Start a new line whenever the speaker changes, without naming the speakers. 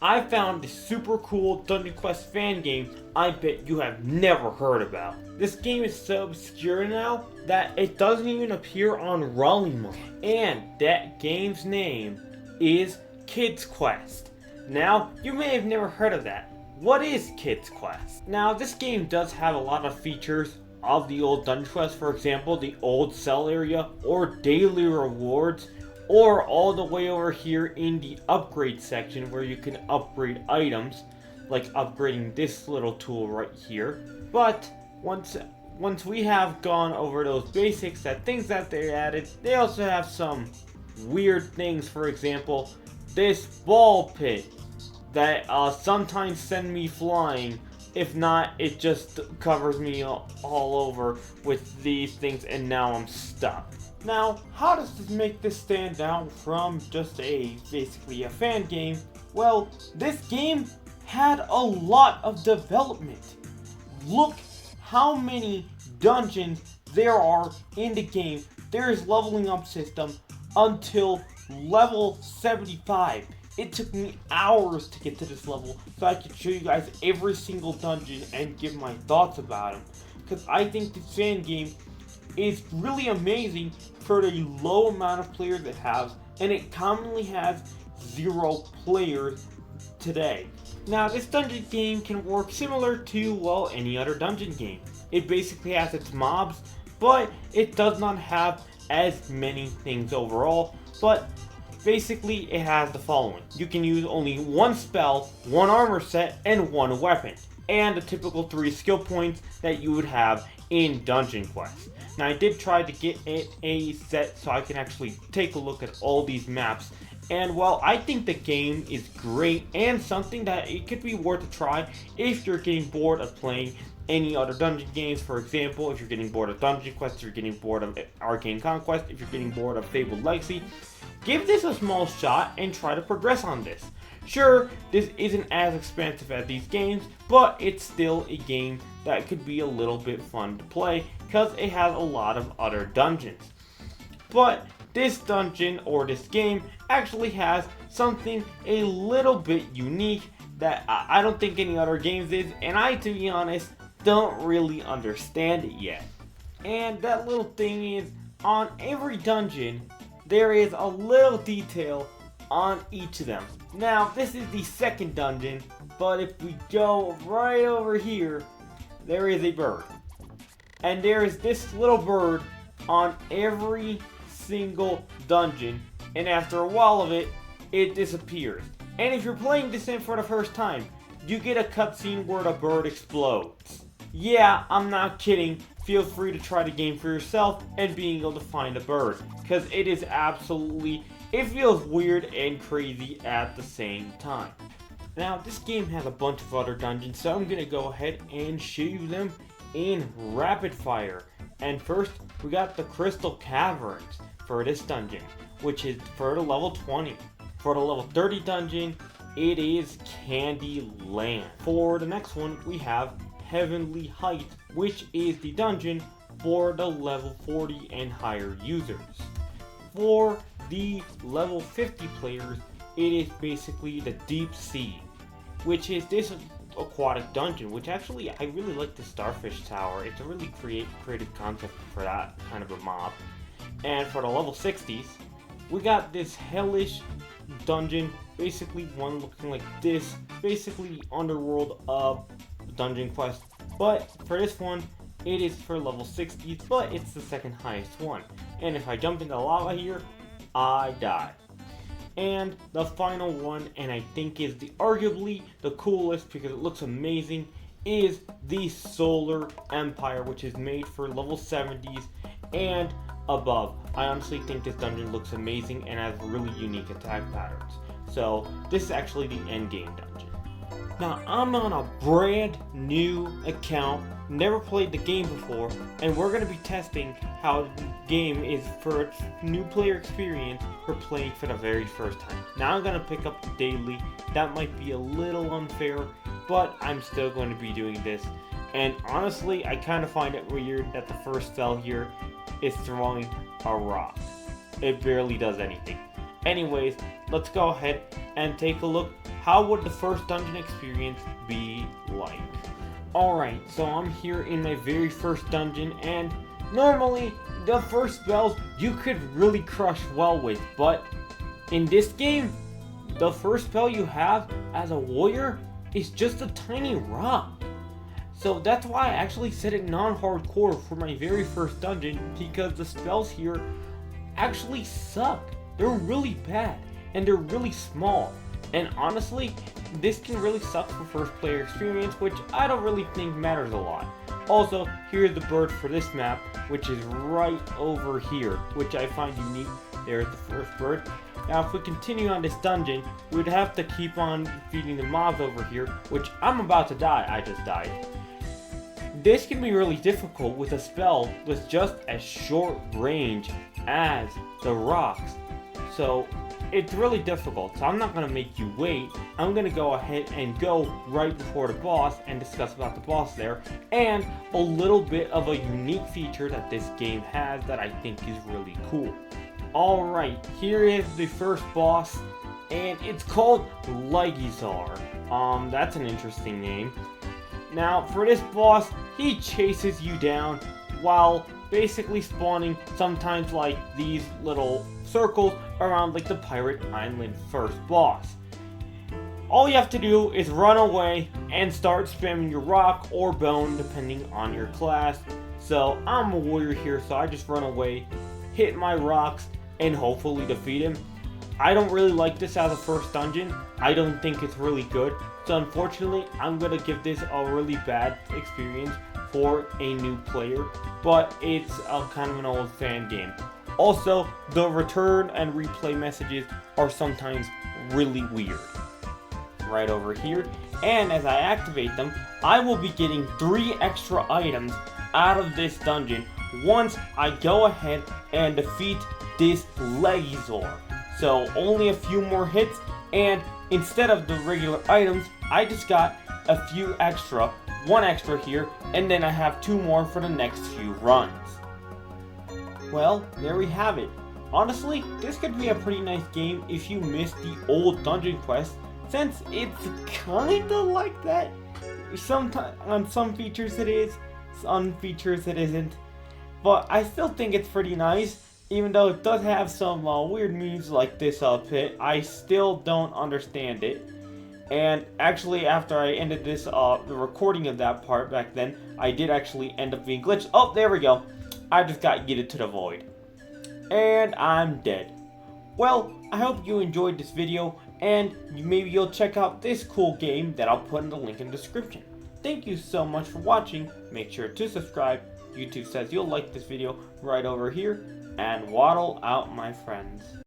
I found this super cool Dungeon Quest fan game I bet you have never heard about. This game is so obscure now that it doesn't even appear on Rolling, and that game's name is Kids Quest. Now, you may have never heard of that. What is Kids Quest? Now, this game does have a lot of features of the old Dungeon Quest, for example, the old cell area, or daily rewards, or all the way over here in the upgrade section where you can upgrade items, like upgrading this little tool right here. But once we have gone over those basics, things that they added, they also have some weird things. For example, this ball pit that sometimes send me flying. If not, it just covers me all over with these things, and now I'm stuck. Now, how does this make this stand out from just basically a fan game? Well, this game had a lot of development. Look how many dungeons there are in the game. There is leveling up system until level 75. It took me hours to get to this level so I could show you guys every single dungeon and give my thoughts about them. Because I think this fan game is really amazing for the low amount of players it has, and it commonly has 0 players today. Now, this dungeon game can work similar to, well, any other dungeon game. It basically has its mobs, but it does not have as many things overall, but basically it has the following. You can use only 1 spell, 1 armor set, and 1 weapon, and the typical 3 skill points that you would have in Dungeon Quest. Now, I did try to get it a set so I can actually take a look at all these maps, and while I think the game is great and something that it could be worth a try if you're getting bored of playing any other dungeon games. For example, if you're getting bored of Dungeon Quest, if you're getting bored of Arcane Conquest, if you're getting bored of Fabeled Legacy, give this a small shot and try to progress on this. Sure, this isn't as expensive as these games, but it's still a game that could be a little bit fun to play because it has a lot of other dungeons. But this dungeon or this game actually has something a little bit unique that I don't think any other games is, and I, to be honest, don't really understand it yet. And that little thing is, on every dungeon, there is a little detail on each of them. Now, this is the second dungeon, but if we go right over here, there is a bird. And there is this little bird on every single dungeon, and after a while of it, it disappears. And if you're playing this in for the first time, you get a cutscene where the bird explodes. Yeah, I'm not kidding. Feel free to try the game for yourself and being able to find a bird, because it is absolutely, it feels weird and crazy at the same time. Now, this game has a bunch of other dungeons, so I'm going to go ahead and show you them in rapid fire. And first, we got the Crystal Caverns for this dungeon, which is for the level 20. For the level 30 dungeon, it is Candy Land. For the next one, we have Heavenly Heights, which is the dungeon for the level 40 and higher users. For the level 50 players, it is basically the Deep Sea, which is this aquatic dungeon, which actually, I really like the Starfish Tower. It's a really creative concept for that kind of a mob. And for the level 60s, we got this hellish dungeon, basically one looking like this, basically underworld of Dungeon Quest. But for this one, it is for level 60s, but it's the second highest one. And if I jump into lava here, I die. And the final one, and I think is arguably the coolest because it looks amazing, is the Solar Empire, which is made for level 70s and above. I honestly think this dungeon looks amazing and has really unique attack patterns. So this is actually the end game dungeon. Now, I'm on a brand new account, never played the game before, and we're going to be testing how the game is for its new player experience for playing for the very first time. Now I'm going to pick up the daily. That might be a little unfair, but I'm still going to be doing this. And honestly, I kind of find it weird that the first cell here is throwing a rock. It barely does anything. anyways, let's go ahead and take a look. How would the first dungeon experience be like? Alright, so I'm here in my very first dungeon, and normally the first spells you could really crush well with, but in this game, the first spell you have as a warrior is just a tiny rock. So that's why I actually set it non-hardcore for my very first dungeon, because the spells here actually suck. They're really bad, and they're really small. And honestly, this can really suck for first player experience, which I don't really think matters a lot. Also, here's the bird for this map, which is right over here, which I find unique. There's the first bird. Now if we continue on this dungeon, we'd have to keep on feeding the mobs over here, which I'm about to die. I just died. This can be really difficult with a spell with just as short range as the rocks. So it's really difficult, so I'm not going to make you wait. I'm going to go ahead and go right before the boss and discuss about the boss there, and a little bit of a unique feature that this game has that I think is really cool. Alright, here is the first boss, and it's called Legizar. That's an interesting name. Now, for this boss, he chases you down while basically spawning sometimes like these little circles around like the Pirate Island first boss. All you have to do is run away and start spamming your rock or bone depending on your class. So I'm a warrior here, so I just run away, hit my rocks, and hopefully defeat him. I don't really like this as a first dungeon. I don't think it's really good. So unfortunately, I'm going to give this a really bad experience for a new player. But it's a kind of an old fan game. Also, the return and replay messages are sometimes really weird. Right over here. And as I activate them, I will be getting 3 extra items out of this dungeon once I go ahead and defeat this Legizar. So only a few more hits, and instead of the regular items, I just got a few extra, 1 extra here, and then I have 2 more for the next few runs. Well, there we have it. Honestly, this could be a pretty nice game if you missed the old dungeon quest, since it's kinda like that. Sometimes on some features it is, on features it isn't. But I still think it's pretty nice, even though it does have some weird moves like this pit. I still don't understand it. And actually, after I ended this, the recording of that part back then, I did actually end up being glitched. Oh, there we go. I just got yeeted to the void. And I'm dead. Well, I hope you enjoyed this video, and maybe you'll check out this cool game that I'll put in the link in the description. Thank you so much for watching. Make sure to subscribe. YouTube says you'll like this video right over here. And waddle out, my friends.